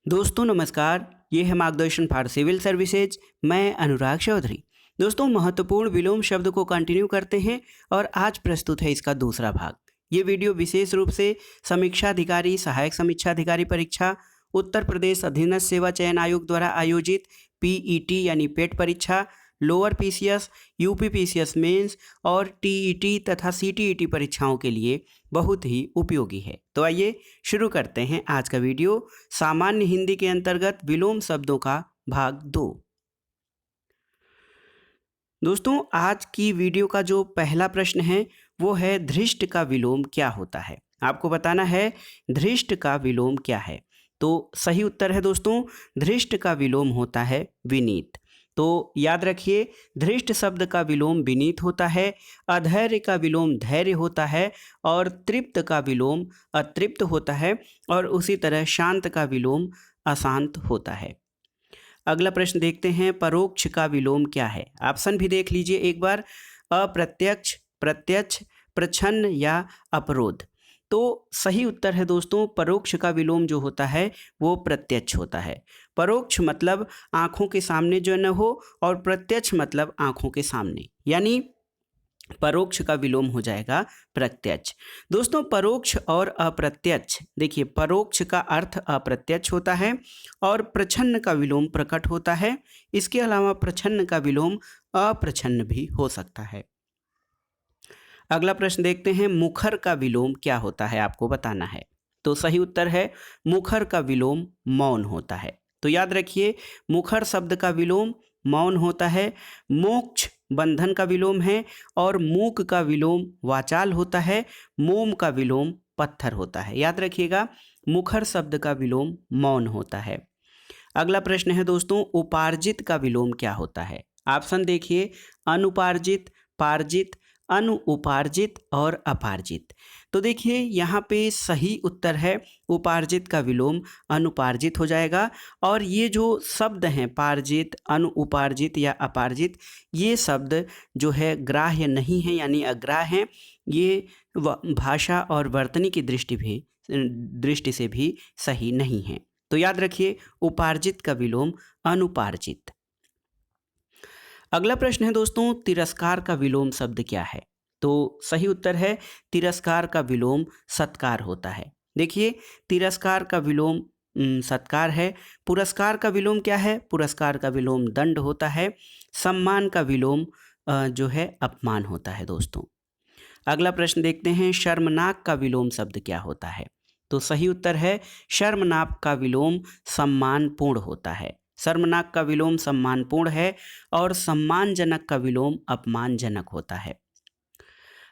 दोस्तों नमस्कार, ये है मार्गदर्शन फॉर सिविल सर्विसेज। मैं अनुराग चौधरी। दोस्तों महत्वपूर्ण विलोम शब्द को कंटिन्यू करते हैं और आज प्रस्तुत है इसका दूसरा भाग। ये वीडियो विशेष रूप से समीक्षा अधिकारी, सहायक समीक्षा अधिकारी परीक्षा, उत्तर प्रदेश अधीनस्थ सेवा चयन आयोग द्वारा आयोजित पीईटी यानी पेट परीक्षा, lower PCS, UP PCS mains और टीईटी तथा सीटीईटी परीक्षाओं के लिए बहुत ही उपयोगी है। तो आइए शुरू करते हैं आज का वीडियो। सामान्य हिंदी के अंतर्गत विलोम शब्दों का भाग 2। दोस्तों आज की वीडियो का जो पहला प्रश्न है वो है धृष्ट का विलोम क्या होता है। आपको बताना है धृष्ट का विलोम क्या है। तो सही उत्तर है दोस्तों, धृष्ट का विलोम होता है विनीत। तो याद रखिए, धृष्ट शब्द का विलोम विनीत होता है, अधैर्य का विलोम धैर्य होता है और तृप्त का विलोम अतृप्त होता है और उसी तरह शांत का विलोम अशांत होता है। अगला प्रश्न देखते हैं, परोक्ष का विलोम क्या है। ऑप्शन भी देख लीजिए एक बार, अप्रत्यक्ष, प्रत्यक्ष, प्रच्छन्न या अपरोध। तो सही उत्तर है दोस्तों, परोक्ष का विलोम जो होता है वो प्रत्यक्ष होता है। परोक्ष मतलब आंखों के सामने जो न हो और प्रत्यक्ष मतलब आंखों के सामने, यानी परोक्ष का विलोम हो जाएगा प्रत्यक्ष। दोस्तों परोक्ष और अप्रत्यक्ष, देखिए परोक्ष का अर्थ अप्रत्यक्ष होता है और प्रच्छन्न का विलोम प्रकट होता है। इसके अलावा प्रच्छन्न का विलोम अप्रच्छन्न भी हो सकता है। अगला प्रश्न देखते हैं, मुखर का विलोम क्या होता है, आपको बताना है। तो सही उत्तर है, मुखर का विलोम मौन होता है। तो याद रखिए, मुखर शब्द का विलोम मौन होता है। मोक्ष बंधन का विलोम है और मूक का विलोम वाचाल होता है। मोम का विलोम पत्थर होता है। याद रखिएगा, मुखर शब्द का विलोम मौन होता है। अगला प्रश्न है दोस्तों, उपार्जित का विलोम क्या होता है। ऑप्शन देखिए, अनुपार्जित, पार्जित, अनुउपार्जित और अपार्जित। तो देखिए यहाँ पे सही उत्तर है, उपार्जित का विलोम अनुपार्जित हो जाएगा। और ये जो शब्द हैं पार्जित, अनुउपार्जित या अपार्जित, ये शब्द जो है ग्राह्य नहीं है यानी अग्राह्य हैं। ये भाषा और वर्तनी की दृष्टि से भी सही नहीं है। तो याद रखिए, उपार्जित का विलोम अनुपार्जित। अगला प्रश्न है दोस्तों, तिरस्कार का विलोम शब्द क्या है। तो सही उत्तर है, तिरस्कार का विलोम सत्कार होता है। देखिए तिरस्कार का विलोम सत्कार है। पुरस्कार का विलोम क्या है, पुरस्कार का विलोम दंड होता है। सम्मान का विलोम जो है अपमान होता है दोस्तों। अगला प्रश्न देखते हैं, शर्मनाक का विलोम शब्द क्या होता है। तो सही उत्तर है, शर्मनाक का विलोम सम्मानपूर्ण होता है। शर्मनाक का विलोम सम्मानपूर्ण है और सम्मानजनक का विलोम अपमानजनक होता है।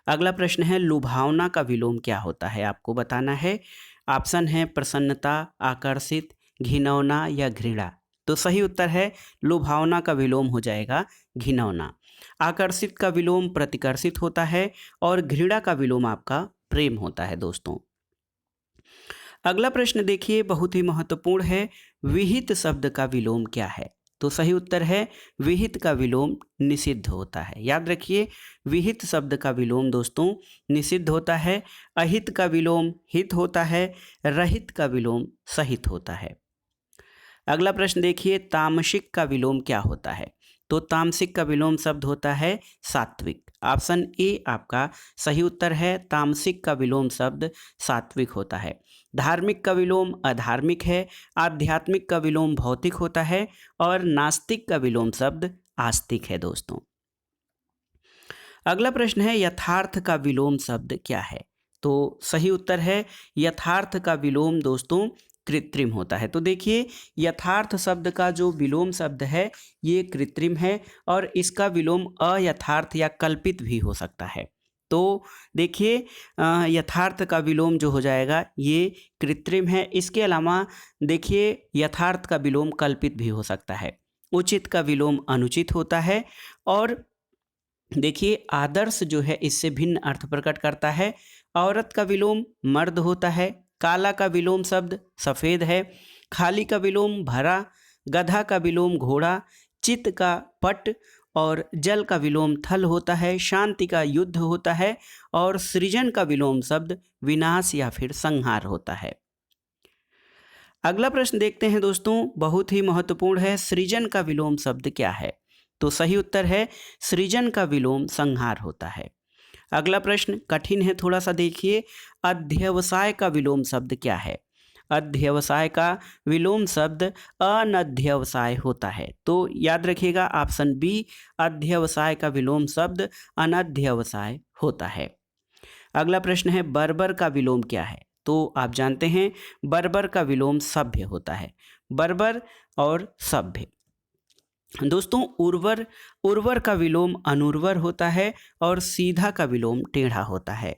अगला प्रश्न है, लुभावना का विलोम क्या होता है, आपको बताना है। ऑप्शन है प्रसन्नता, आकर्षित, घिनौना या घृणा। तो सही उत्तर है, लुभावना का विलोम हो जाएगा घिनौना। आकर्षित का विलोम प्रतिकर्षित होता है और घृणा का विलोम आपका प्रेम होता है दोस्तों। अगला प्रश्न देखिए, बहुत ही महत्वपूर्ण है, विहित शब्द का विलोम क्या है। तो सही उत्तर है, विहित का विलोम निषिद्ध होता है। याद रखिए, विहित शब्द का विलोम दोस्तों निषिद्ध होता है। अहित का विलोम हित होता है। रहित का विलोम सहित होता है। अगला प्रश्न देखिए, तामसिक का विलोम क्या होता है। तो तामसिक का विलोम शब्द होता है सात्विक। ऑप्शन ए आपका सही उत्तर है, तामसिक का विलोम शब्द सात्विक होता है। धार्मिक का विलोम अधार्मिक है। आध्यात्मिक का विलोम भौतिक होता है और नास्तिक का विलोम शब्द आस्तिक है दोस्तों। अगला प्रश्न है, यथार्थ का विलोम शब्द क्या है। तो सही उत्तर है, यथार्थ का विलोम दोस्तों कृत्रिम होता है। तो देखिए, यथार्थ शब्द का जो विलोम शब्द है ये कृत्रिम है और इसका विलोम अयथार्थ या कल्पित भी हो सकता है। तो देखिए यथार्थ का विलोम जो हो जाएगा ये कृत्रिम है। इसके अलावा देखिए, यथार्थ का विलोम कल्पित भी हो सकता है। उचित का विलोम अनुचित होता है और देखिए आदर्श जो है इससे भिन्न अर्थ प्रकट करता है। औरत का विलोम मर्द होता है। काला का विलोम शब्द सफ़ेद है। खाली का विलोम भरा। गधा का विलोम घोड़ा। चित्त का पट और जल का विलोम थल होता है। शांति का युद्ध होता है और सृजन का विलोम शब्द विनाश या फिर संहार होता है। अगला प्रश्न देखते हैं दोस्तों, बहुत ही महत्वपूर्ण है। सृजन का विलोम शब्द क्या है? तो सही उत्तर है सृजन का विलोम संहार होता है। अगला प्रश्न कठिन है थोड़ा सा, देखिए। अध्यवसाय का विलोम शब्द क्या है? अध्यवसाय का विलोम शब्द अनध्यवसाय होता है। तो याद रखिएगा ऑप्शन बी, अध्यवसाय का विलोम शब्द अनध्यवसाय होता है। अगला प्रश्न है बर्बर का विलोम क्या है? तो आप जानते हैं बर्बर का विलोम सभ्य होता है। बर्बर और सभ्य। दोस्तों उर्वर का विलोम अनुर्वर होता है और सीधा का विलोम टेढ़ा होता है।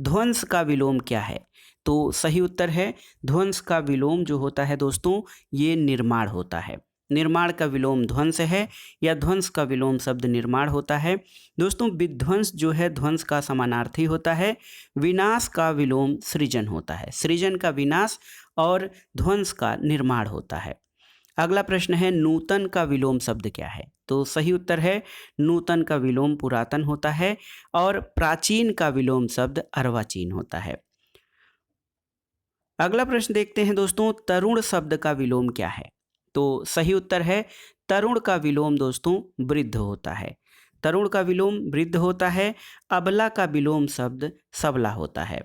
ध्वंस का विलोम क्या है? तो सही उत्तर है ध्वंस का विलोम जो होता है दोस्तों, ये निर्माण होता है। निर्माण का विलोम ध्वंस है या ध्वंस का विलोम शब्द निर्माण होता है। दोस्तों विध्वंस जो है ध्वंस का समानार्थी होता है। विनाश का विलोम सृजन होता है। सृजन का विनाश और ध्वंस का निर्माण होता है। अगला प्रश्न है नूतन का विलोम शब्द क्या है? तो सही उत्तर है नूतन का विलोम पुरातन होता है और प्राचीन का विलोम शब्द अर्वाचीन होता है। अगला प्रश्न देखते हैं दोस्तों, तरुण शब्द का विलोम क्या है? तो सही उत्तर है तरुण का विलोम दोस्तों वृद्ध होता है। तरुण का विलोम वृद्ध होता है। अबला का विलोम शब्द सबला होता है।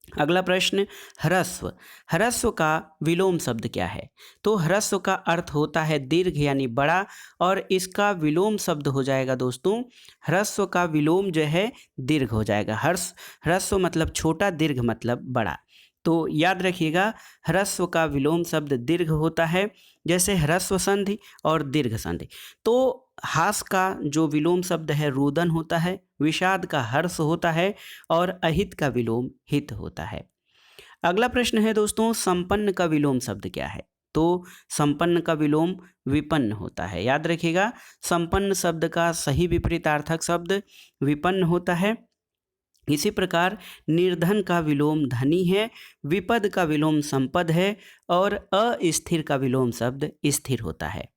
अगला प्रश्न ह्रस्व। ह्रस्व का विलोम शब्द क्या है? तो ह्रस्व का अर्थ होता है दीर्घ यानी बड़ा, और इसका विलोम शब्द हो जाएगा दोस्तों, ह्रस्व का विलोम जो है दीर्घ हो जाएगा। ह्रस्व मतलब छोटा, दीर्घ मतलब बड़ा। तो याद रखिएगा ह्रस्व का विलोम शब्द दीर्घ होता है, जैसे ह्रस्व संधि और दीर्घ संधि। तो हास का जो विलोम शब्द है रुदन होता है, विषाद का हर्ष होता है और अहित का विलोम हित होता है। अगला प्रश्न है दोस्तों, संपन्न का विलोम शब्द क्या है? तो संपन्न का विलोम विपन्न होता है। याद रखिएगा संपन्न शब्द का सही विपरीतार्थक शब्द विपन्न होता है। इसी प्रकार निर्धन का विलोम धनी है, विपद का विलोम संपद है और अस्थिर का विलोम शब्द स्थिर होता है।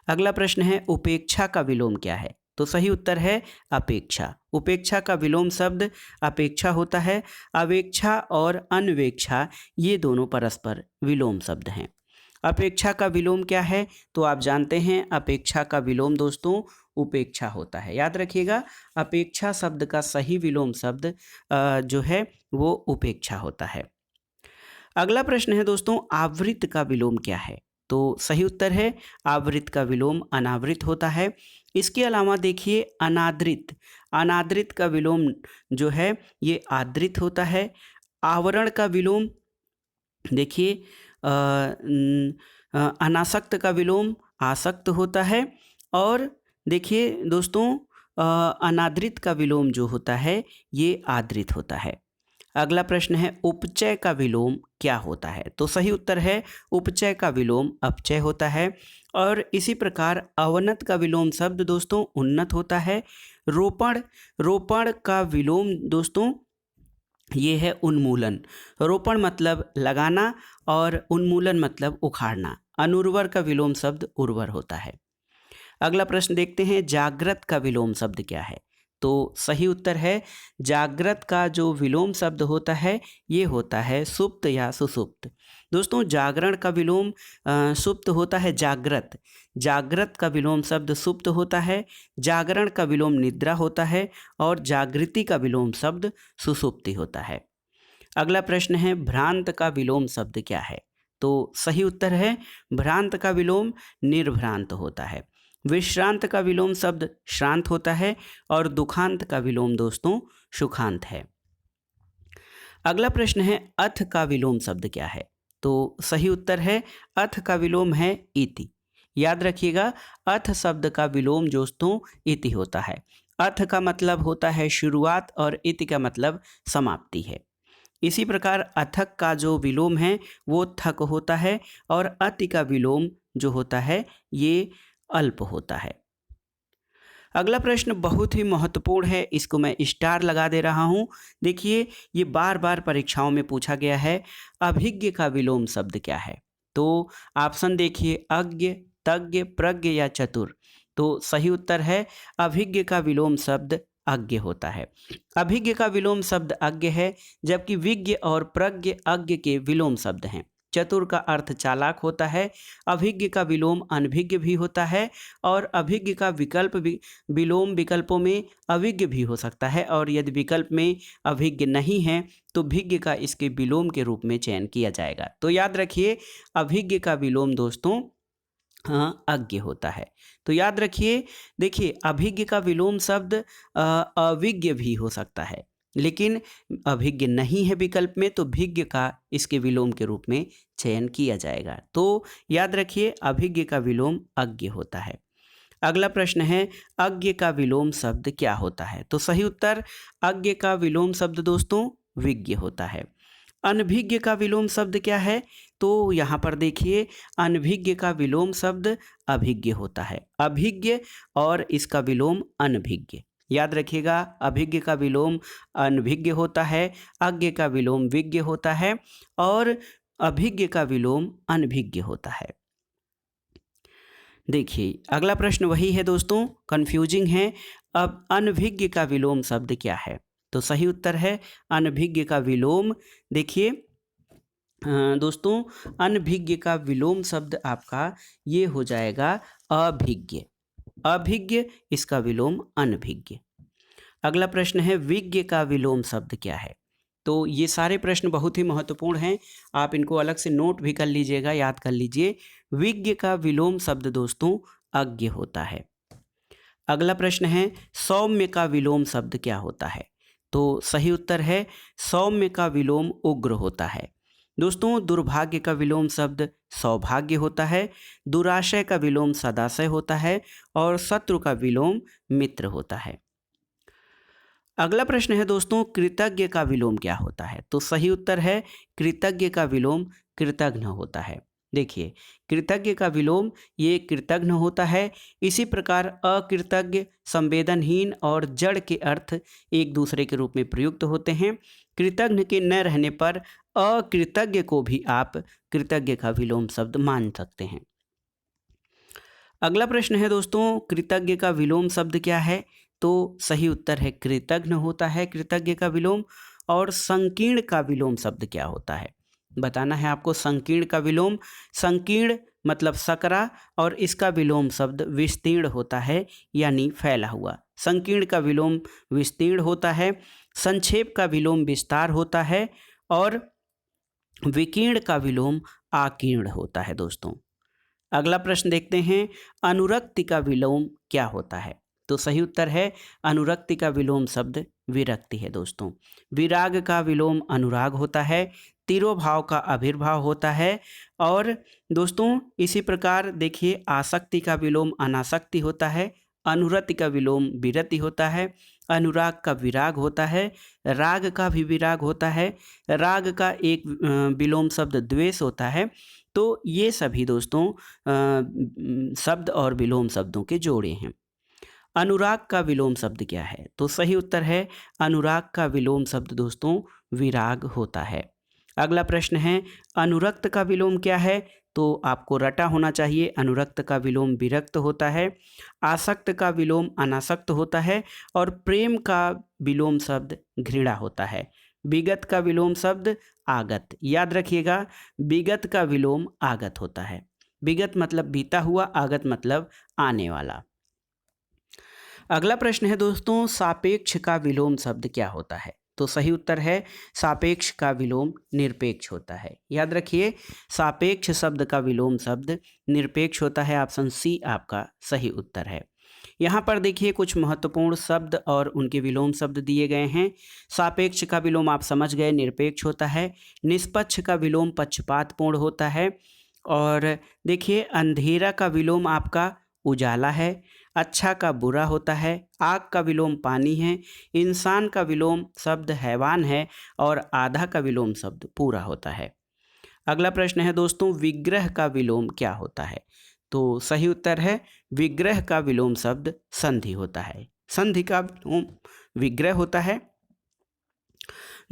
अगला प्रश्न है उपेक्षा का विलोम क्या है? तो सही उत्तर है अपेक्षा। उपेक्षा का विलोम शब्द अपेक्षा होता है। अवेक्षा और अन्वेक्षा ये दोनों परस्पर विलोम शब्द हैं। अपेक्षा का विलोम क्या है? तो आप जानते हैं अपेक्षा का विलोम दोस्तों उपेक्षा होता है। याद रखिएगा अपेक्षा शब्द का सही विलोम शब्द जो है वो उपेक्षा होता है। अगला प्रश्न है दोस्तों, आवृत का विलोम क्या है? तो सही उत्तर है आवृत का विलोम अनावृत होता है। इसके अलावा देखिए अनादृत। अनादृत का विलोम जो है ये आदृत होता है। आवरण का विलोम देखिए अनासक्त का विलोम आसक्त होता है। और देखिए दोस्तों अनादृत का विलोम जो होता है ये आदृत होता है। अगला प्रश्न है उपचय का विलोम क्या होता है? तो सही उत्तर है उपचय का विलोम अपचय होता है। और इसी प्रकार अवनत का विलोम शब्द दोस्तों उन्नत होता है। रोपण का विलोम दोस्तों ये है उन्मूलन। रोपण मतलब लगाना और उन्मूलन मतलब उखाड़ना। अनुर्वर का विलोम शब्द उर्वर होता है। अगला प्रश्न देखते हैं जागृत का विलोम शब्द क्या है? तो सही उत्तर है जागृत का जो विलोम शब्द होता है ये होता है सुप्त या सुसुप्त। दोस्तों जागरण का विलोम सुप्त होता है जागृत। जागृत का विलोम शब्द सुप्त होता है। जागरण का विलोम निद्रा होता है और जागृति का विलोम शब्द सुसुप्ति होता है। अगला प्रश्न है भ्रांत का विलोम शब्द क्या है? तो सही उत्तर है भ्रांत का विलोम निर्भ्रांत होता है। विश्रांत का विलोम शब्द श्रांत होता है और दुखांत का विलोम दोस्तों सुखांत है। अगला प्रश्न है अथ का विलोम शब्द क्या है? तो सही उत्तर है अथ का विलोम है इति। याद रखिएगा अथ शब्द का विलोम दोस्तों इति होता है। अथ का मतलब होता है शुरुआत और इति का मतलब समाप्ति है। इसी प्रकार अथक का जो विलोम है वो थक होता है और अति का विलोम जो होता है ये अल्प होता है। अगला प्रश्न बहुत ही महत्वपूर्ण है, इसको मैं स्टार लगा दे रहा हूँ। देखिए ये बार बार परीक्षाओं में पूछा गया है। अभिज्ञ का विलोम शब्द क्या है? तो ऑप्शन देखिए अज्ञ, तज्ञ, प्रज्ञ या चतुर। तो सही उत्तर है अभिज्ञ का विलोम शब्द अज्ञ होता है। अभिज्ञ का विलोम शब्द अज्ञ है, जबकि विज्ञ और प्रज्ञ अज्ञ के विलोम शब्द हैं। चतुर का अर्थ चालाक होता है, अभिज्ञ का विलोम अनभिज्ञ भी होता है, और अभिज्ञ का विकल्प विलोम विकल्पों में अभिज्ञ भी हो सकता है, और यदि विकल्प में अभिज्ञ नहीं है तो भिज्ञ का इसके विलोम के रूप में चयन किया जाएगा। तो याद रखिए अभिज्ञ का विलोम दोस्तों अज्ञ होता है। तो याद रखिए, देखिए अभिज्ञ का विलोम शब्द अविज्ञ भी हो सकता है, लेकिन अभिज्ञ नहीं है विकल्प में तो भिज्ञ का इसके विलोम के रूप में चयन किया जाएगा। तो याद रखिए अभिज्ञ का विलोम अज्ञ होता है। अगला प्रश्न है अज्ञ का विलोम शब्द क्या होता है? तो सही उत्तर अज्ञ का विलोम शब्द दोस्तों विज्ञ होता है। अनभिज्ञ का विलोम शब्द क्या है? तो यहाँ पर देखिए अनभिज्ञ का विलोम शब्द अभिज्ञ होता है। अभिज्ञ और इसका विलोम अनभिज्ञ। याद रखिएगा अभिज्ञ का विलोम अनभिज्ञ होता है, अज्ञ का विलोम विज्ञ होता है, और अभिज्ञ का विलोम अनभिज्ञ होता है। देखिए अगला प्रश्न वही है दोस्तों, कंफ्यूजिंग है। अब अनभिज्ञ का विलोम शब्द क्या है? तो सही उत्तर है अनभिज्ञ का विलोम। देखिए दोस्तों अनभिज्ञ का विलोम शब्द आपका ये हो जाएगा अभिज्ञ। अभिज्ञ इसका विलोम अनभिज्ञ। अगला प्रश्न है विज्ञ का विलोम शब्द क्या है? तो ये सारे प्रश्न बहुत ही महत्वपूर्ण हैं, आप इनको अलग से नोट भी कर लीजिएगा, याद कर लीजिए। विज्ञ का विलोम शब्द दोस्तों अज्ञ होता है। अगला प्रश्न है सौम्य का विलोम शब्द क्या होता है? तो सही उत्तर है सौम्य का विलोम उग्र होता है। दोस्तों दुर्भाग्य का विलोम शब्द सौभाग्य होता है, दुराशय का विलोम सदाशय होता है, और शत्रु का विलोम मित्र होता है। अगला प्रश्न है दोस्तों कृतज्ञ का विलोम क्या होता है? तो सही उत्तर है कृतज्ञ का विलोम कृतघ्न होता है। देखिए कृतज्ञ का विलोम ये कृतघ्न होता है। इसी प्रकार अकृतज्ञ, संवेदनहीन और जड़ के अर्थ एक दूसरे के रूप में प्रयुक्त होते हैं। कृतघ्न के न रहने पर अकृतज्ञ को भी आप कृतज्ञ का विलोम शब्द मान सकते हैं। अगला प्रश्न है दोस्तों कृतज्ञ का विलोम शब्द क्या है? तो सही उत्तर है कृतघ्न होता है कृतज्ञ का विलोम। और संकीर्ण का विलोम शब्द क्या होता है? बताना है आपको। संकीर्ण का विलोम, संकीर्ण मतलब सकरा, और इसका विलोम शब्द विस्तीर्ण होता है, यानी फैला हुआ। संकीर्ण का विलोम विस्तीर्ण होता है। संक्षेप का विलोम विस्तार होता है, और विकीर्ण का विलोम आकीर्ण होता है दोस्तों। अगला प्रश्न देखते हैं अनुरक्ति का विलोम क्या होता है? तो सही उत्तर है अनुरक्ति का विलोम शब्द विरक्ति है दोस्तों। विराग का विलोम अनुराग होता है, तिरोभाव का आविर्भाव होता है, और दोस्तों इसी प्रकार देखिए आसक्ति का विलोम अनासक्ति होता है, अनुरक्ति का विलोम विरति होता है, अनुराग का विराग होता है, राग का भी विराग होता है, राग का एक विलोम शब्द द्वेष होता है। तो ये सभी दोस्तों शब्द और विलोम शब्दों के जोड़े हैं। अनुराग का विलोम शब्द क्या है? तो सही उत्तर है अनुराग का विलोम शब्द दोस्तों विराग होता है। अगला प्रश्न है अनुरक्त का विलोम क्या है? तो आपको रटा होना चाहिए। अनुरक्त का विलोम विरक्त होता है, आसक्त का विलोम अनासक्त होता है, और प्रेम का विलोम शब्द घृणा होता है। विगत का विलोम शब्द आगत। याद रखिएगा विगत का विलोम आगत होता है। विगत मतलब बीता हुआ, आगत मतलब आने वाला। अगला प्रश्न है दोस्तों सापेक्ष का विलोम शब्द क्या होता है? तो सही उत्तर है सापेक्ष का विलोम निरपेक्ष होता है। याद रखिए सापेक्ष शब्द का विलोम शब्द निरपेक्ष होता है। ऑप्शन सी आपका सही उत्तर है। यहाँ पर देखिए कुछ महत्वपूर्ण शब्द और उनके विलोम शब्द दिए गए हैं। सापेक्ष का विलोम आप समझ गए निरपेक्ष होता है। निष्पक्ष का विलोम पक्षपातपूर्ण होता है। और देखिए अंधेरा का विलोम आपका उजाला है। अच्छा का बुरा होता है। आग का विलोम पानी है। इंसान का विलोम शब्द हैवान है, और आधा का विलोम शब्द पूरा होता है। अगला प्रश्न है दोस्तों विग्रह का विलोम क्या होता है? तो सही उत्तर है विग्रह का विलोम शब्द संधि होता है। संधि का विलोम विग्रह होता है।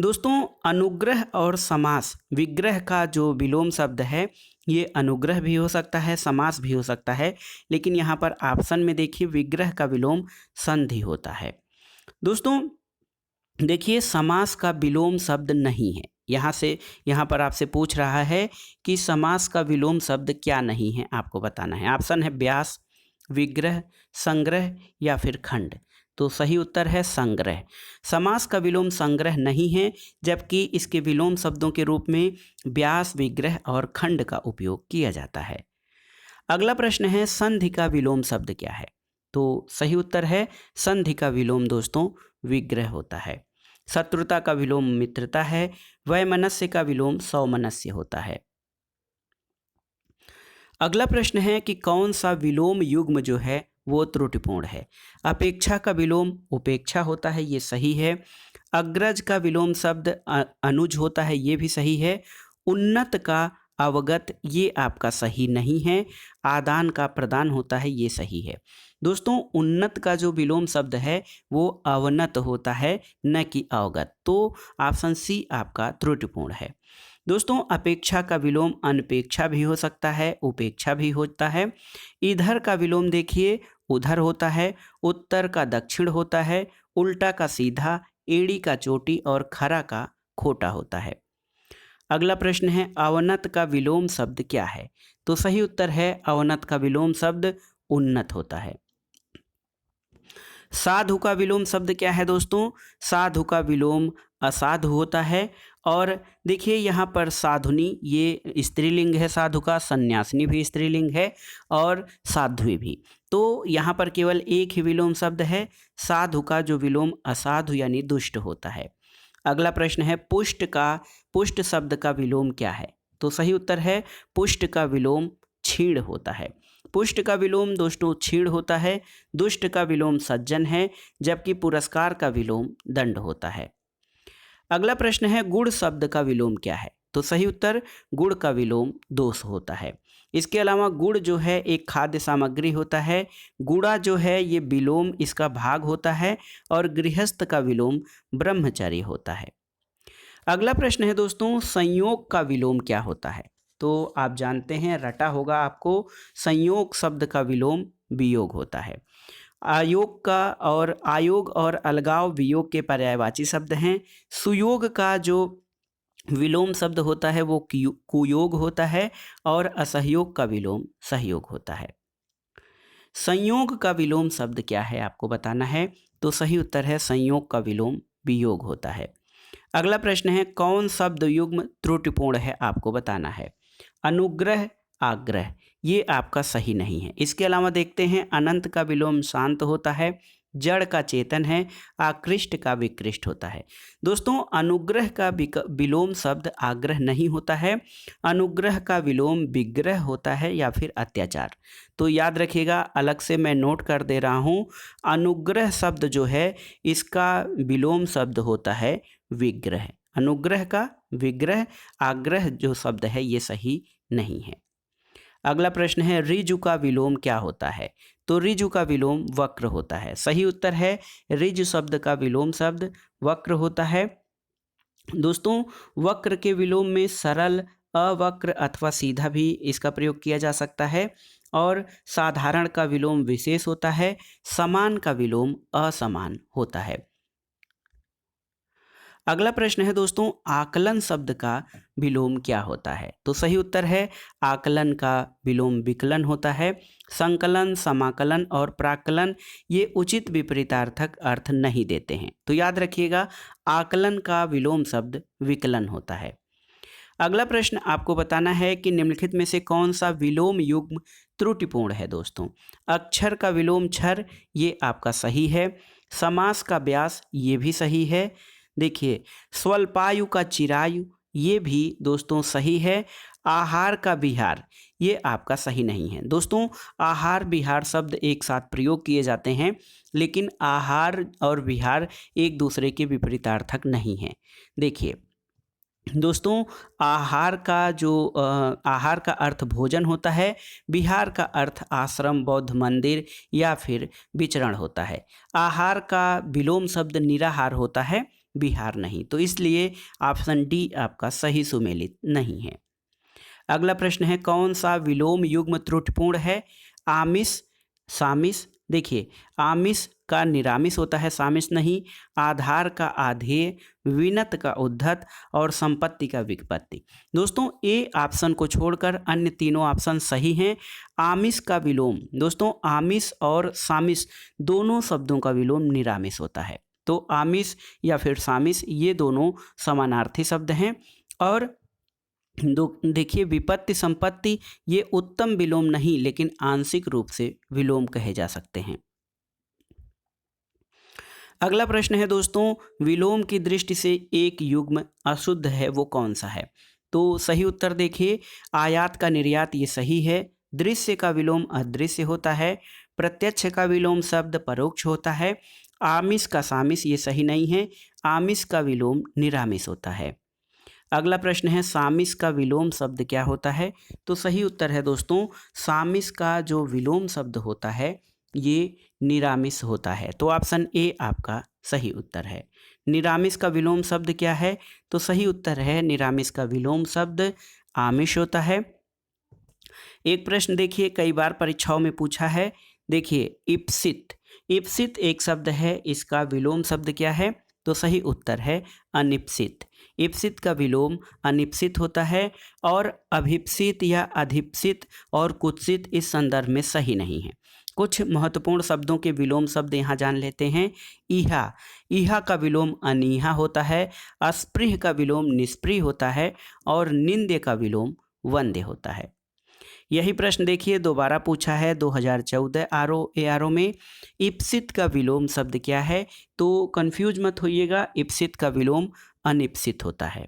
दोस्तों अनुग्रह और समास, विग्रह का जो विलोम शब्द है ये अनुग्रह भी हो सकता है, समास भी हो सकता है, लेकिन यहाँ पर ऑप्शन में देखिए विग्रह का विलोम संधि होता है। दोस्तों देखिए समास का विलोम शब्द नहीं है। यहाँ पर आपसे पूछ रहा है कि समास का विलोम शब्द क्या नहीं है, आपको बताना है। ऑप्शन है व्यास, विग्रह, संग्रह या फिर खंड। तो सही उत्तर है संग्रह। समास का विलोम संग्रह नहीं है, जबकि इसके विलोम शब्दों के रूप में व्यास, विग्रह और खंड का उपयोग किया जाता है। अगला प्रश्न है संधि का विलोम शब्द क्या है? तो सही उत्तर है संधि का विलोम दोस्तों विग्रह होता है। शत्रुता का विलोम मित्रता है। वैमनस्य का विलोम सौमनस्य होता है। अगला प्रश्न है कि कौन सा विलोम युग्म जो है वो त्रुटिपूर्ण है? अपेक्षा का विलोम उपेक्षा होता है, ये सही है। अग्रज का विलोम शब्द अनुज होता है, ये भी सही है। उन्नत का अवगत, ये आपका सही नहीं है। आदान का प्रदान होता है, ये सही है। दोस्तों उन्नत का जो विलोम शब्द है वो अवनत होता है, न कि अवगत। तो ऑप्शन सी आपका त्रुटिपूर्ण है। दोस्तों अपेक्षा का विलोम अनपेक्षा भी हो सकता है, उपेक्षा भी होता है। इधर का विलोम देखिए उधर होता है। उत्तर का दक्षिण होता है। उल्टा का सीधा, एड़ी का चोटी और खरा का खोटा होता है। अगला प्रश्न है अवनत का विलोम शब्द क्या है? तो सही उत्तर है अवनत का विलोम शब्द उन्नत होता है। साधु का विलोम शब्द क्या है दोस्तों? साधु का विलोम असाधु होता है। और देखिए यहाँ पर साधुनी ये स्त्रीलिंग है साधु का, सन्यासिनी भी स्त्रीलिंग है और साध्वी भी। तो यहाँ पर केवल एक ही विलोम शब्द है। साधु का जो विलोम असाधु यानी दुष्ट होता है। अगला प्रश्न है पुष्ट शब्द का विलोम क्या है? तो सही उत्तर है पुष्ट का विलोम क्षीण होता है। पुष्ट का विलोम दोस्तों क्षीण होता है। दुष्ट का विलोम सज्जन है, जबकि पुरस्कार का विलोम दंड होता है। अगला प्रश्न है गुण शब्द का विलोम क्या है? तो सही उत्तर गुण का विलोम दोष होता है। इसके अलावा गुण जो है एक खाद्य सामग्री होता है। गुड़ा जो है ये विलोम इसका भाग होता है। और गृहस्थ का विलोम ब्रह्मचारी होता है। अगला प्रश्न है दोस्तों संयोग का विलोम क्या होता है? तो आप जानते हैं रटा होगा आपको, संयोग शब्द का विलोम वियोग होता है। आयोग और अलगाव वियोग के पर्यायवाची शब्द हैं। सुयोग का जो विलोम शब्द होता है वो कुयोग होता है और असहयोग का विलोम सहयोग होता है। संयोग का विलोम शब्द क्या है आपको बताना है। तो सही उत्तर है संयोग का विलोम वियोग होता है। अगला प्रश्न है कौन शब्द युग्म त्रुटिपूर्ण है आपको बताना है। अनुग्रह, आग्रह, ये आपका सही नहीं है। इसके अलावा देखते हैं अनंत का विलोम शांत होता है। जड़ का चेतन है। आकृष्ट का विकृष्ट होता है। दोस्तों अनुग्रह का विलोम शब्द आग्रह नहीं होता है। अनुग्रह का विलोम विग्रह होता है या फिर अत्याचार। तो याद रखिएगा, अलग से मैं नोट कर दे रहा हूँ, अनुग्रह शब्द जो है इसका विलोम शब्द होता है विग्रह। अनुग्रह का विग्रह, आग्रह जो शब्द है ये सही नहीं है। अगला प्रश्न है ऋजु का विलोम क्या होता है? तो ऋजु का विलोम वक्र होता है। सही उत्तर है ऋजु शब्द का विलोम शब्द वक्र होता है। दोस्तों वक्र के विलोम में सरल, अवक्र अथवा सीधा भी इसका प्रयोग किया जा सकता है। और साधारण का विलोम विशेष होता है। समान का विलोम असमान होता है। अगला प्रश्न है दोस्तों आकलन शब्द का विलोम क्या होता है? तो सही उत्तर है आकलन का विलोम विकलन होता है। संकलन, समाकलन और प्राकलन ये उचित विपरीतार्थक अर्थ नहीं देते हैं। तो याद रखिएगा आकलन का विलोम शब्द विकलन होता है। अगला प्रश्न आपको बताना है कि निम्नलिखित में से कौन सा विलोम युग्म त्रुटिपूर्ण है दोस्तों। अक्षर का विलोम क्षर, ये आपका सही है। समास का व्यास, ये भी सही है। देखिए स्वल्पायु का चिरायु, ये भी दोस्तों सही है। आहार का विहार, ये आपका सही नहीं है। दोस्तों आहार विहार शब्द एक साथ प्रयोग किए जाते हैं, लेकिन आहार और विहार एक दूसरे के विपरीतार्थक नहीं है। देखिए दोस्तों आहार का अर्थ भोजन होता है। विहार का अर्थ आश्रम, बौद्ध मंदिर या फिर विचरण होता है। आहार का विलोम शब्द निराहार होता है, विहार नहीं। तो इसलिए ऑप्शन डी आपका सही सुमेलित नहीं है। अगला प्रश्न है कौन सा विलोम युग्म त्रुटिपूर्ण है? आमिष, सामिष, देखिए, आमिष का निरामिष होता है, सामिष नहीं। आधार का आधेय, विनत का उद्धत और संपत्ति का विपत्ति। दोस्तों, ए ऑप्शन को छोड़कर अन्य तीनों ऑप्शन सही हैं। आमिष का विलोम, दोस्तों आमिष और सामिष दोनों शब्दों का विलोम निरामिष होता है। तो आमिष या फिर सामिष ये दोनों समानार्थी शब्द हैं। और देखिए, विपत्ति संपत्ति ये उत्तम विलोम नहीं लेकिन आंशिक रूप से विलोम कहे जा सकते हैं। अगला प्रश्न है दोस्तों, विलोम की दृष्टि से एक युग्म अशुद्ध है, वो कौन सा है? तो सही उत्तर देखिए, आयात का निर्यात ये सही है। दृश्य का विलोम अदृश्य होता है। प्रत्यक्ष का विलोम शब्द परोक्ष होता है। आमिष का सामिष ये सही नहीं है। आमिष का विलोम निरामिष होता है। अगला प्रश्न है, सामिष का विलोम शब्द क्या होता है? तो सही उत्तर है दोस्तों, सामिष का जो विलोम शब्द होता है ये निरामिष होता है। तो ऑप्शन ए आपका सही उत्तर है। निरामिष का विलोम शब्द क्या है? तो सही उत्तर है, निरामिष का विलोम शब्द आमिष होता है। एक प्रश्न देखिए, कई बार परीक्षाओं में पूछा है। देखिए, इप्सित, इप्सित एक शब्द है, इसका विलोम शब्द क्या है? तो सही उत्तर है अनिप्सित। इप्सित का विलोम अनिप्सित होता है। और अभिप्सित या अधिप्सित और कुत्सित इस संदर्भ में सही नहीं है। कुछ महत्वपूर्ण शब्दों के विलोम शब्द यहाँ जान लेते हैं। ईहा, ईहा का विलोम अनीहा होता है। अस्पृह का विलोम निष्प्रिय होता है। और निंद्य का विलोम वंद्य होता है। यही प्रश्न देखिए दोबारा पूछा है 2014 ARO में। इप्सित का विलोम शब्द क्या है? तो कंफ्यूज मत होइएगा, इप्सित का विलोम अनिप्सित होता है।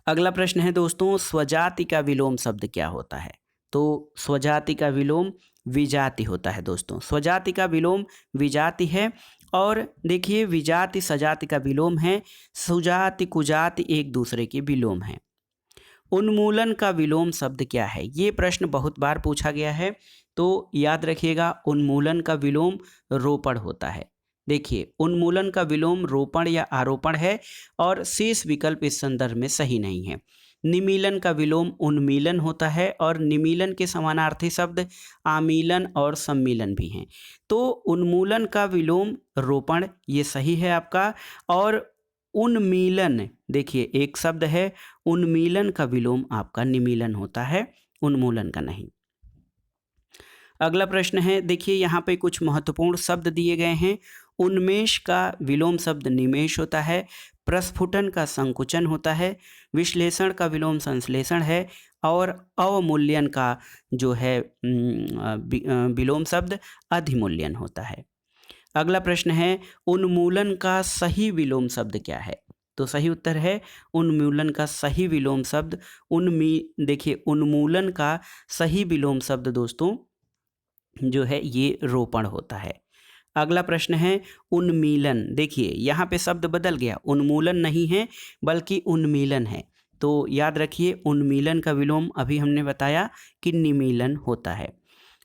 अगला प्रश्न है दोस्तों, स्वजाति का विलोम शब्द क्या होता है? तो स्वजाति का विलोम विजाति होता है दोस्तों। स्वजाति का विलोम विजाति है। और देखिए, विजाति सजाति का विलोम है। सुजाति कुजाति एक दूसरे के विलोम हैं। उन्मूलन का विलोम शब्द क्या है? ये प्रश्न बहुत बार पूछा गया है, तो याद रखिएगा, उन्मूलन का विलोम रोपण होता है। देखिए, उन्मूलन का विलोम रोपण या आरोपण है और शेष विकल्प इस संदर्भ में सही नहीं है। निमीलन का विलोम उन्मीलन होता है और निमीलन के समानार्थी शब्द आमीलन और सम्मीलन भी हैं। तो उन्मूलन का विलोम रोपण ये सही है आपका। और उन्मीलन, देखिए एक शब्द है, उन्मीलन का विलोम आपका निमीलन होता है, उन्मूलन का नहीं। अगला प्रश्न है, देखिए यहाँ पे कुछ महत्वपूर्ण शब्द दिए गए हैं। उन्मेष का विलोम शब्द निमेष होता है। प्रस्फुटन का संकुचन होता है। विश्लेषण का विलोम संश्लेषण है। और अवमूल्यन का जो है विलोम शब्द अधिमूल्यन होता है। अगला प्रश्न है, उन्मूलन का सही विलोम शब्द क्या है? तो सही उत्तर है, उन्मूलन का सही विलोम शब्द देखिए, उन्मूलन का सही विलोम शब्द दोस्तों जो है ये रोपण होता है। अगला प्रश्न है, उन्मीलन। देखिए यहाँ पे शब्द बदल गया, उन्मूलन नहीं है बल्कि उन्मीलन है। तो याद रखिए, उन्मीलन का विलोम अभी हमने बताया कि निमीलन होता है।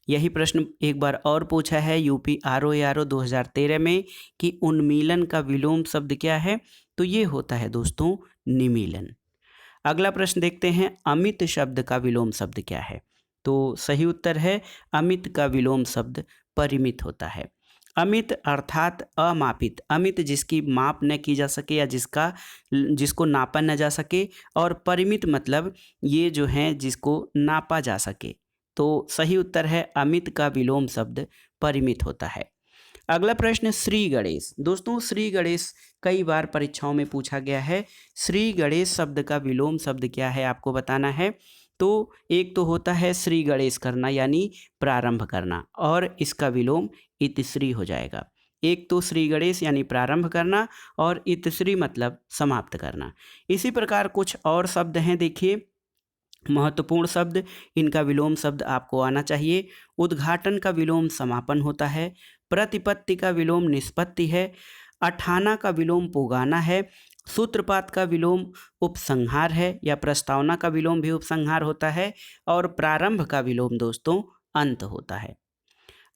यही प्रश्न एक बार और पूछा है यूपी ARO 2013 में कि उन्मीलन का विलोम शब्द क्या है? तो ये होता है दोस्तों निमीलन। अगला प्रश्न देखते हैं, अमित शब्द का विलोम शब्द क्या है? तो सही उत्तर है, अमित का विलोम शब्द परिमित होता है। अमित अर्थात अमापित, अमित जिसकी माप न की जा सके या जिसको नापा न जा सके। और परिमित मतलब ये जो है जिसको नापा जा सके। तो सही उत्तर है, अमित का विलोम शब्द परिमित होता है। अगला प्रश्न, श्री गणेश। दोस्तों, श्री गणेश कई बार परीक्षाओं में पूछा गया है। श्री गणेश शब्द का विलोम शब्द क्या है आपको बताना है। तो एक तो होता है श्री गणेश करना यानी प्रारंभ करना, और इसका विलोम इतिश्री हो जाएगा। एक तो श्री गणेश यानी प्रारंभ करना और इतिश्री मतलब समाप्त करना। इसी प्रकार कुछ और शब्द हैं, देखिए महत्वपूर्ण शब्द, इनका विलोम शब्द आपको आना चाहिए। उद्घाटन का विलोम समापन होता है। प्रतिपत्ति का विलोम निष्पत्ति है। अठाना का विलोम पुगाना है। सूत्रपात का विलोम उपसंहार है या प्रस्तावना का विलोम भी उपसंहार होता है। और प्रारंभ का विलोम दोस्तों अंत होता है।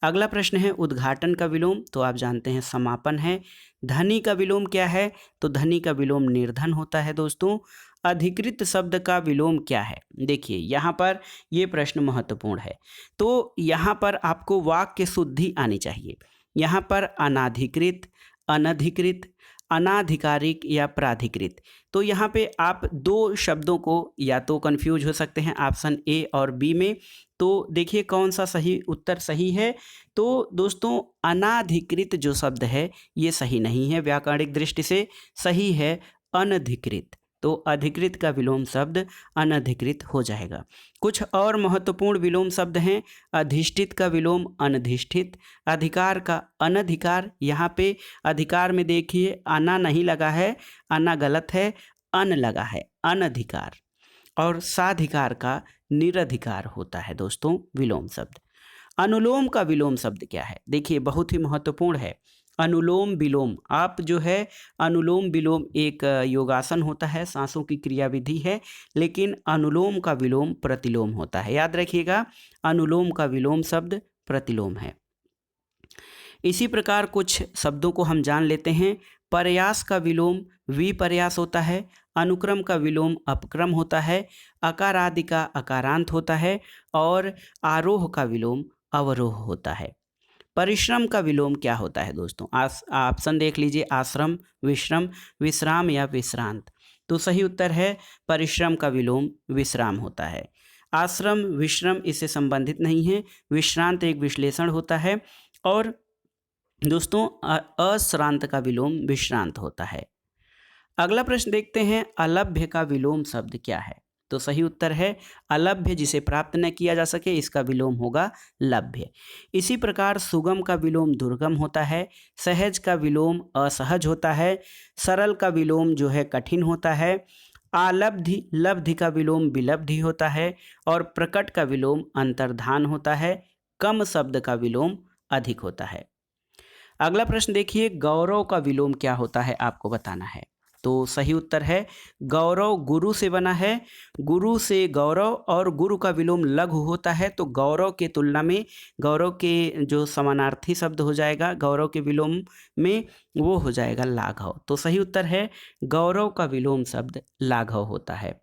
अगला प्रश्न है, उद्घाटन का विलोम तो आप जानते हैं समापन है। धनी का विलोम क्या है? तो धनी का विलोम निर्धन होता है दोस्तों। अधिकृत शब्द का विलोम क्या है? देखिए यहाँ पर ये प्रश्न महत्वपूर्ण है। तो यहाँ पर आपको वाक्य शुद्धि आनी चाहिए। यहाँ पर अनाधिकृत, अनधिकृत, अनाधिकारिक या प्राधिकृत। तो यहाँ पे आप दो शब्दों को या तो कंफ्यूज हो सकते हैं ऑप्शन ए और बी में। तो देखिए कौन सा सही उत्तर सही है। तो दोस्तों अनाधिकृत जो शब्द है ये सही नहीं है, व्याकरणिक दृष्टि से सही है अनधिकृत। तो अधिकृत का विलोम शब्द अनधिकृत हो जाएगा। कुछ और महत्वपूर्ण विलोम शब्द हैं। अधिष्ठित का विलोम अनधिष्ठित, अधिकार का अनधिकार। यहाँ पे अधिकार में देखिए अना नहीं लगा है, अना गलत है, अन लगा है, अनधिकार। और साधिकार का निरधिकार होता है दोस्तों विलोम शब्द। अनुलोम का विलोम शब्द क्या है? देखिए बहुत ही महत्वपूर्ण है। अनुलोम विलोम, आप जो है अनुलोम विलोम एक योगासन होता है, सांसों की क्रियाविधि है, लेकिन अनुलोम का विलोम प्रतिलोम होता है। याद रखिएगा अनुलोम का विलोम शब्द प्रतिलोम है। इसी प्रकार कुछ शब्दों को हम जान लेते हैं। प्रयास का विलोम विपर्यास होता है, अनुक्रम का विलोम अपक्रम होता है, अकार आदि का अकारांत होता है और आरोह का विलोम अवरोह होता है। परिश्रम का विलोम क्या होता है दोस्तों? ऑप्शन देख लीजिए, आश्रम, विश्रम, विश्राम या विश्रांत। तो सही उत्तर है परिश्रम का विलोम विश्राम होता है। आश्रम विश्रम इससे संबंधित नहीं है, विश्रांत एक विश्लेषण होता है। और दोस्तों अश्रांत का विलोम विश्रांत होता है। अगला प्रश्न देखते हैं, अलभ्य का विलोम शब्द क्या है? तो सही उत्तर है अलभ्य, जिसे प्राप्त न किया जा सके इसका विलोम होगा लभ्य। इसी प्रकार सुगम का विलोम दुर्गम होता है, सहज का विलोम असहज होता है, सरल का विलोम जो है कठिन होता है, आलब्धि लब्धि का विलोम विलब्धि होता है और प्रकट का विलोम अंतर्धान होता है, कम शब्द का विलोम अधिक होता है। अगला प्रश्न देखिए, गौरव का विलोम क्या होता है आपको बताना है। तो सही उत्तर है गौरव गुरु से बना है, गुरु से गौरव, और गुरु का विलोम लघु होता है। तो गौरव के तुलना में गौरव के जो समानार्थी शब्द हो जाएगा गौरव के विलोम में वो हो जाएगा लाघव। तो सही उत्तर है गौरव का विलोम शब्द लाघव होता है।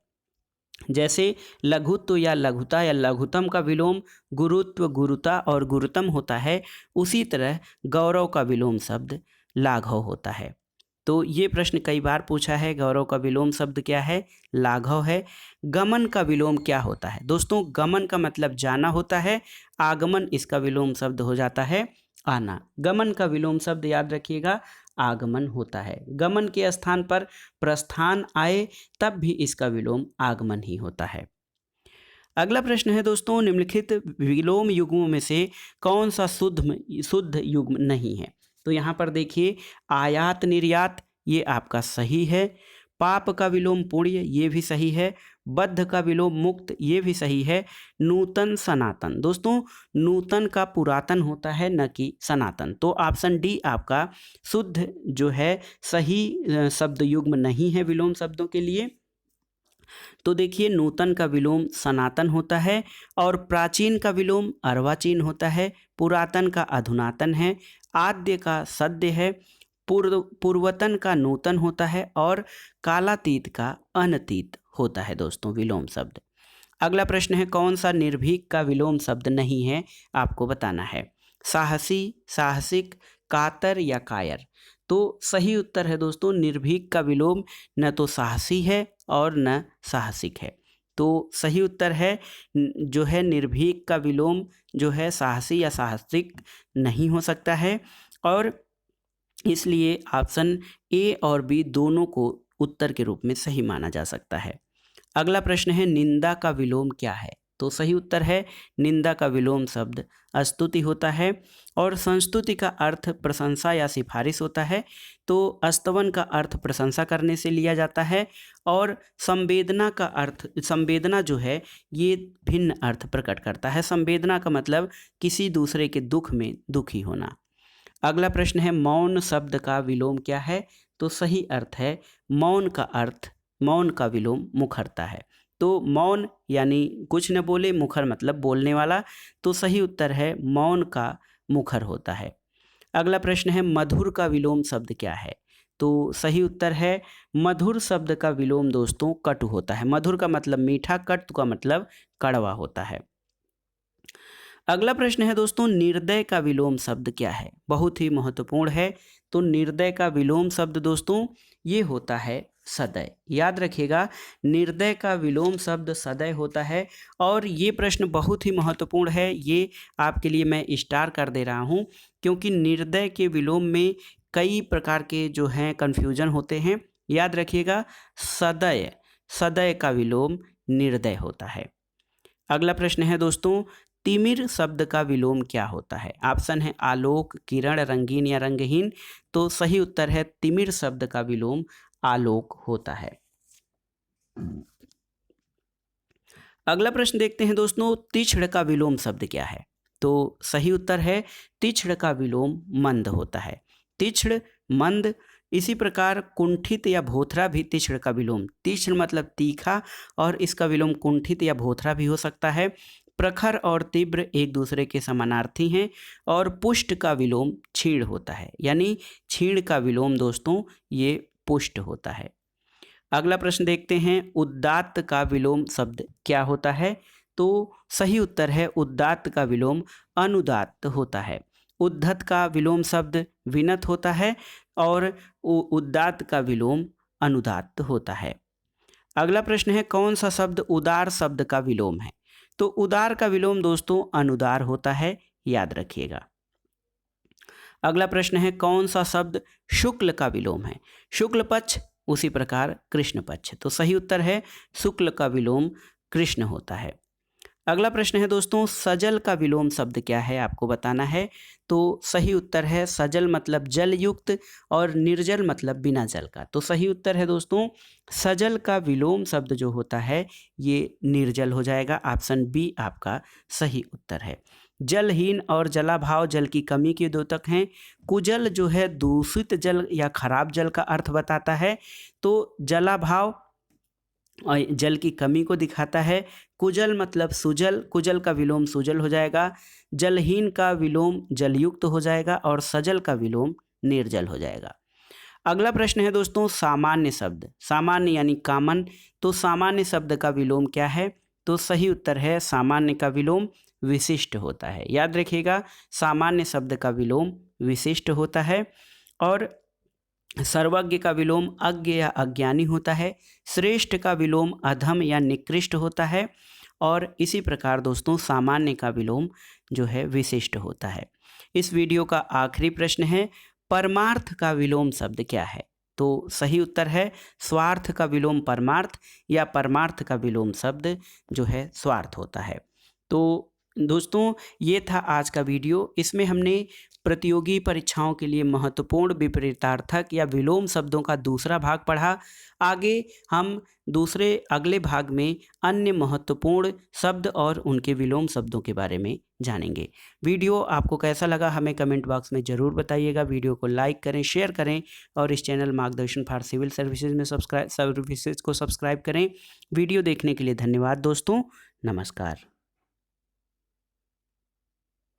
जैसे लघुत्व या लघुता या लघुतम का विलोम गुरुत्व, गुरुता और गुरुतम होता है, उसी तरह गौरव का विलोम शब्द लाघव होता है। तो ये प्रश्न कई बार पूछा है, गौरव का विलोम शब्द क्या है? लाघव है। गमन का विलोम क्या होता है? दोस्तों गमन का मतलब जाना होता है, आगमन इसका विलोम शब्द हो जाता है आना। गमन का विलोम शब्द याद रखिएगा आगमन होता है। गमन के स्थान पर प्रस्थान आए तब भी इसका विलोम आगमन ही होता है। अगला प्रश्न है दोस्तों, निम्नलिखित विलोम युग्मों में से कौन सा शुद्ध युग्म नहीं है? तो यहाँ पर देखिए आयात निर्यात ये आपका सही है, पाप का विलोम पुण्य ये भी सही है, बद्ध का विलोम मुक्त ये भी सही है, नूतन सनातन। दोस्तों नूतन का पुरातन होता है न कि सनातन। तो ऑप्शन डी आपका शुद्ध जो है सही शब्द युग्म नहीं है विलोम शब्दों के लिए। तो देखिए नूतन का विलोम सनातन होता है और प्राचीन का विलोम अर्वाचीन होता है, पुरातन का अधुनातन है, आद्य का सद्य है, पूर्वतन का नूतन होता है और कालातीत का अनतीत होता है दोस्तों विलोम शब्द। अगला प्रश्न है, कौन सा निर्भीक का विलोम शब्द नहीं है आपको बताना है? साहसी, साहसिक, कातर या कायर। तो सही उत्तर है दोस्तों निर्भीक का विलोम न तो साहसी है और न साहसिक है। तो सही उत्तर है जो है निर्भीक का विलोम जो है साहसी या साहसिक नहीं हो सकता है, और इसलिए ऑप्शन ए और बी दोनों को उत्तर के रूप में सही माना जा सकता है। अगला प्रश्न है, निंदा का विलोम क्या है? तो सही उत्तर है निंदा का विलोम शब्द स्तुति होता है और संस्तुति का अर्थ प्रशंसा या सिफारिश होता है। तो स्तवन का अर्थ प्रशंसा करने से लिया जाता है और संवेदना का अर्थ, संवेदना जो है ये भिन्न अर्थ प्रकट करता है। संवेदना का मतलब किसी दूसरे के दुख में दुखी होना। अगला प्रश्न है, मौन शब्द का विलोम क्या है? तो सही अर्थ है मौन का अर्थ, मौन का विलोम मुखरता है। तो मौन यानी कुछ न बोले, मुखर मतलब बोलने वाला। तो सही उत्तर है मौन का मुखर होता है। अगला प्रश्न है, मधुर का विलोम शब्द क्या है? तो सही उत्तर है मधुर शब्द का विलोम दोस्तों कटु होता है। मधुर का मतलब मीठा, कटु का मतलब कड़वा होता है। अगला प्रश्न है दोस्तों, निर्दय का विलोम शब्द क्या है? बहुत ही महत्वपूर्ण है। तो निर्दय का विलोम शब्द दोस्तों ये होता है सदय। याद रखिएगा, निर्दय का विलोम शब्द सदय होता है। और ये प्रश्न बहुत ही महत्वपूर्ण है, ये आपके लिए मैं स्टार कर दे रहा हूँ, क्योंकि निर्दय के विलोम में कई प्रकार के जो हैं कन्फ्यूजन होते हैं। याद रखिएगा, सदय, सदय का विलोम निर्दय होता है। अगला प्रश्न है दोस्तों, तिमिर शब्द का विलोम क्या होता है? ऑप्शन है आलोक, किरण, रंगीन या रंगहीन। तो सही उत्तर है तिमिर शब्द का विलोम आलोक होता है। अगला प्रश्न देखते हैं दोस्तों, तीक्ष्ण का विलोम शब्द क्या है? तो सही उत्तर है तीक्ष्ण का विलोम मंद होता है। तीक्ष्ण, मंद। इसी प्रकार कुंठित या भोथरा भी तीक्ष्ण का विलोम, तीक्ष्ण मतलब तीखा और इसका विलोम कुंठित या भोथरा भी हो सकता है। प्रखर और तीव्र एक दूसरे के समानार्थी हैं। और पुष्ट का विलोम क्षीण होता है, यानी क्षीण का विलोम दोस्तों ये पुष्ट होता है। अगला प्रश्न देखते हैं, उदात्त का विलोम शब्द क्या होता है? तो सही उत्तर है उदात्त का विलोम अनुदात्त होता है। उद्धत का विलोम शब्द विनत होता है और उदात्त का विलोम अनुदात्त होता है। अगला प्रश्न है, कौन सा शब्द उदार शब्द का विलोम है? तो उदार का विलोम दोस्तों अनुदार होता है, याद रखिएगा। अगला प्रश्न है, कौन सा शब्द शुक्ल का विलोम है? शुक्ल पक्ष, उसी प्रकार कृष्ण पक्ष। तो सही उत्तर है शुक्ल का विलोम कृष्ण होता है। अगला प्रश्न है दोस्तों, सजल का विलोम शब्द क्या है? आपको बताना है। तो सही उत्तर है सजल मतलब जल युक्त और निर्जल मतलब बिना जल का। तो सही उत्तर है दोस्तों सजल का विलोम शब्द जो होता है ये निर्जल हो जाएगा। ऑप्शन बी आपका सही उत्तर है। जलहीन और जलाभाव जल की कमी के द्योतक हैं। कुजल जो है दूषित जल या खराब जल का अर्थ बताता है। तो जलाभाव जल की कमी को दिखाता है। कुजल मतलब सुजल, कुजल का विलोम सुजल हो जाएगा। जलहीन का विलोम जलयुक्त हो जाएगा और सजल का विलोम निर्जल हो जाएगा। अगला प्रश्न है दोस्तों, सामान्य शब्द, सामान्य यानी कॉमन। तो सामान्य शब्द का विलोम क्या है? तो सही उत्तर है सामान्य का विलोम विशिष्ट होता है। याद रखिएगा, सामान्य शब्द का विलोम विशिष्ट होता है। और सर्वज्ञ का विलोम अज्ञ या अज्ञानी होता है। श्रेष्ठ का विलोम अधम या निकृष्ट होता है। और इसी प्रकार दोस्तों सामान्य का विलोम जो है विशिष्ट होता है। इस वीडियो का आखिरी प्रश्न है, परमार्थ का विलोम शब्द क्या है? तो सही उत्तर है स्वार्थ का विलोम परमार्थ या परमार्थ का विलोम शब्द जो है स्वार्थ होता है। तो दोस्तों ये था आज का वीडियो। इसमें हमने प्रतियोगी परीक्षाओं के लिए महत्वपूर्ण विपरीतार्थक या विलोम शब्दों का दूसरा भाग पढ़ा। आगे हम अगले भाग में अन्य महत्वपूर्ण शब्द और उनके विलोम शब्दों के बारे में जानेंगे। वीडियो आपको कैसा लगा हमें कमेंट बॉक्स में ज़रूर बताइएगा। वीडियो को लाइक करें, शेयर करें और इस चैनल मार्गदर्शन फॉर सिविल सर्विसेज में सब्सक्राइब करें। वीडियो देखने के लिए धन्यवाद दोस्तों। नमस्कार।